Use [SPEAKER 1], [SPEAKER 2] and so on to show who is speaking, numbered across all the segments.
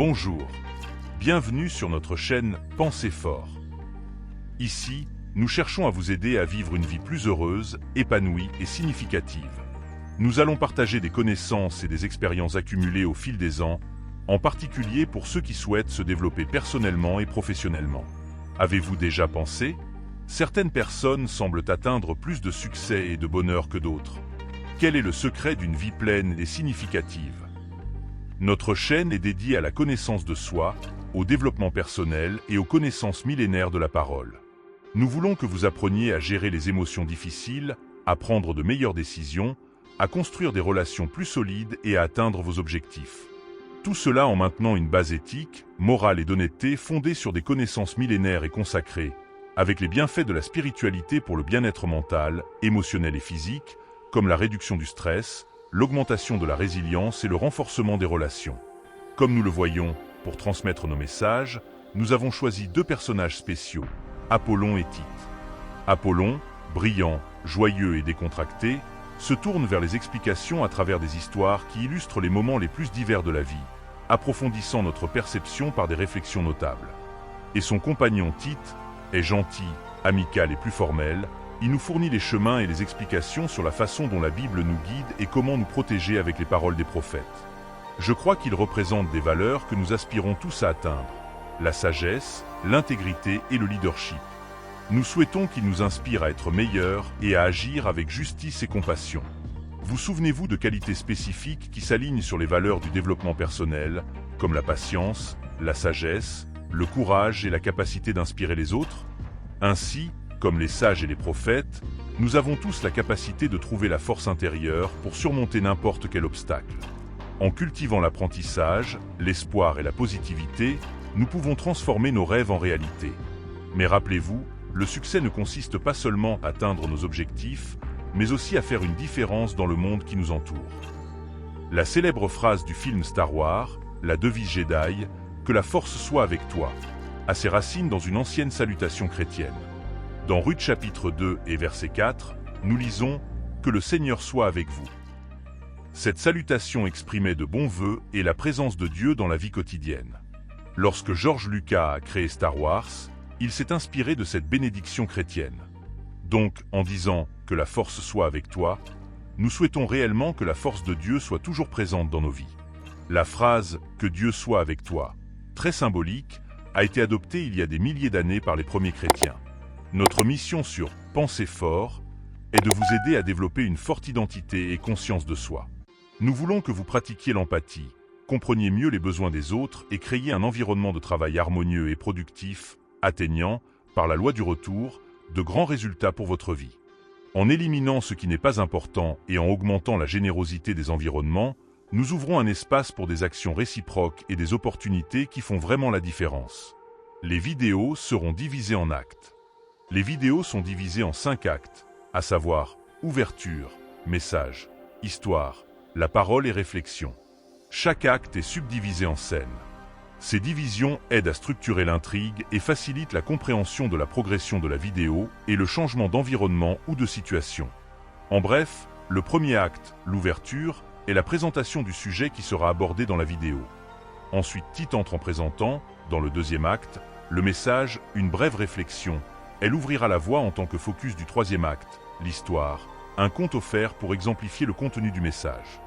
[SPEAKER 1] Bonjour, bienvenue sur notre chaîne Pensez fort. Ici, nous cherchons à vous aider à vivre une vie plus heureuse, épanouie et significative. Nous allons partager des connaissances et des expériences accumulées au fil des ans, en particulier pour ceux qui souhaitent se développer personnellement et professionnellement. Avez-vous déjà pensé? Certaines personnes semblent atteindre plus de succès et de bonheur que d'autres. Quel est le secret d'une vie pleine et significative? Notre chaîne est dédiée à la connaissance de soi, au développement personnel et aux connaissances millénaires de la parole. Nous voulons que vous appreniez à gérer les émotions difficiles, à prendre de meilleures décisions, à construire des relations plus solides et à atteindre vos objectifs. Tout cela en maintenant une base éthique, morale et d'honnêteté fondée sur des connaissances millénaires et consacrées, avec les bienfaits de la spiritualité pour le bien-être mental, émotionnel et physique, comme la réduction du stress, l'augmentation de la résilience et le renforcement des relations. Comme nous le voyons, pour transmettre nos messages, nous avons choisi deux personnages spéciaux, Apollon et Tite. Apollon, brillant, joyeux et décontracté, se tourne vers les explications à travers des histoires qui illustrent les moments les plus divers de la vie, approfondissant notre perception par des réflexions notables. Et son compagnon Tite est gentil, amical et plus formel. Il nous fournit les chemins et les explications sur la façon dont la Bible nous guide et comment nous protéger avec les paroles des prophètes. Je crois qu'ils représentent des valeurs que nous aspirons tous à atteindre, la sagesse, l'intégrité et le leadership. Nous souhaitons qu'ils nous inspirent à être meilleurs et à agir avec justice et compassion. Vous souvenez-vous de qualités spécifiques qui s'alignent sur les valeurs du développement personnel, comme la patience, la sagesse, le courage et la capacité d'inspirer les autres? Ainsi, comme les sages et les prophètes, nous avons tous la capacité de trouver la force intérieure pour surmonter n'importe quel obstacle. En cultivant l'apprentissage, l'espoir et la positivité, nous pouvons transformer nos rêves en réalité. Mais rappelez-vous, le succès ne consiste pas seulement à atteindre nos objectifs, mais aussi à faire une différence dans le monde qui nous entoure. La célèbre phrase du film Star Wars, la devise Jedi, « Que la force soit avec toi », a ses racines dans une ancienne salutation chrétienne. Dans Ruth chapitre 2 et verset 4, nous lisons « Que le Seigneur soit avec vous ». Cette salutation exprimait de bons vœux et la présence de Dieu dans la vie quotidienne. Lorsque George Lucas a créé Star Wars, il s'est inspiré de cette bénédiction chrétienne. Donc, en disant « Que la force soit avec toi », nous souhaitons réellement que la force de Dieu soit toujours présente dans nos vies. La phrase « Que Dieu soit avec toi », très symbolique, a été adoptée il y a des milliers d'années par les premiers chrétiens. Notre mission sur Pensez fort est de vous aider à développer une forte identité et conscience de soi. Nous voulons que vous pratiquiez l'empathie, compreniez mieux les besoins des autres et créiez un environnement de travail harmonieux et productif, atteignant, par la loi du retour, de grands résultats pour votre vie. En éliminant ce qui n'est pas important et en augmentant la générosité des environnements, nous ouvrons un espace pour des actions réciproques et des opportunités qui font vraiment la différence. Les vidéos seront divisées en actes. Les vidéos sont divisées en 5 actes, à savoir ouverture, message, histoire, la parole et réflexion. Chaque acte est subdivisé en scènes. Ces divisions aident à structurer l'intrigue et facilitent la compréhension de la progression de la vidéo et le changement d'environnement ou de situation. En bref, le premier acte, l'ouverture, est la présentation du sujet qui sera abordé dans la vidéo. Ensuite, Tite entre en présentant, dans le deuxième acte, le message, une brève réflexion. Elle ouvrira la voie en tant que focus du troisième acte, l'histoire, un conte offert pour exemplifier le contenu du message.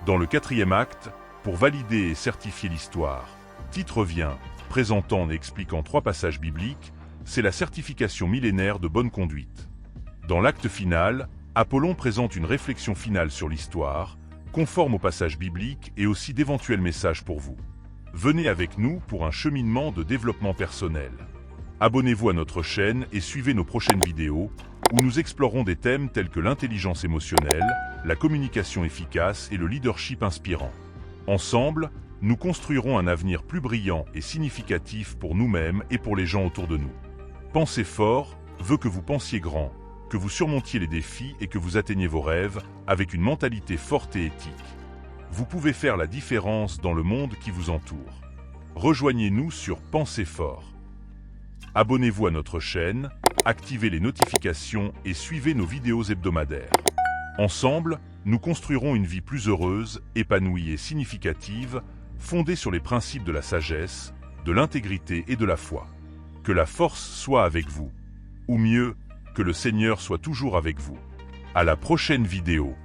[SPEAKER 1] Dans le quatrième acte, pour valider et certifier l'histoire, Tite revient, présentant et expliquant 3 passages bibliques, c'est la certification millénaire de bonne conduite. Dans l'acte final, Apollon présente une réflexion finale sur l'histoire, conforme aux passages bibliques et aussi d'éventuels messages pour vous. Venez avec nous pour un cheminement de développement personnel. Abonnez-vous à notre chaîne et suivez nos prochaines vidéos, où nous explorons des thèmes tels que l'intelligence émotionnelle, la communication efficace et le leadership inspirant. Ensemble, nous construirons un avenir plus brillant et significatif pour nous-mêmes et pour les gens autour de nous. Pensez fort veut que vous pensiez grand, que vous surmontiez les défis et que vous atteigniez vos rêves avec une mentalité forte et éthique. Vous pouvez faire la différence dans le monde qui vous entoure. Rejoignez-nous sur Pensez fort. Abonnez-vous à notre chaîne, activez les notifications et suivez nos vidéos hebdomadaires. Ensemble, nous construirons une vie plus heureuse, épanouie et significative fondée sur les principes de la sagesse, de l'intégrité et de la foi. Que la force soit avec vous. Ou mieux, que le Seigneur soit toujours avec vous. À la prochaine vidéo.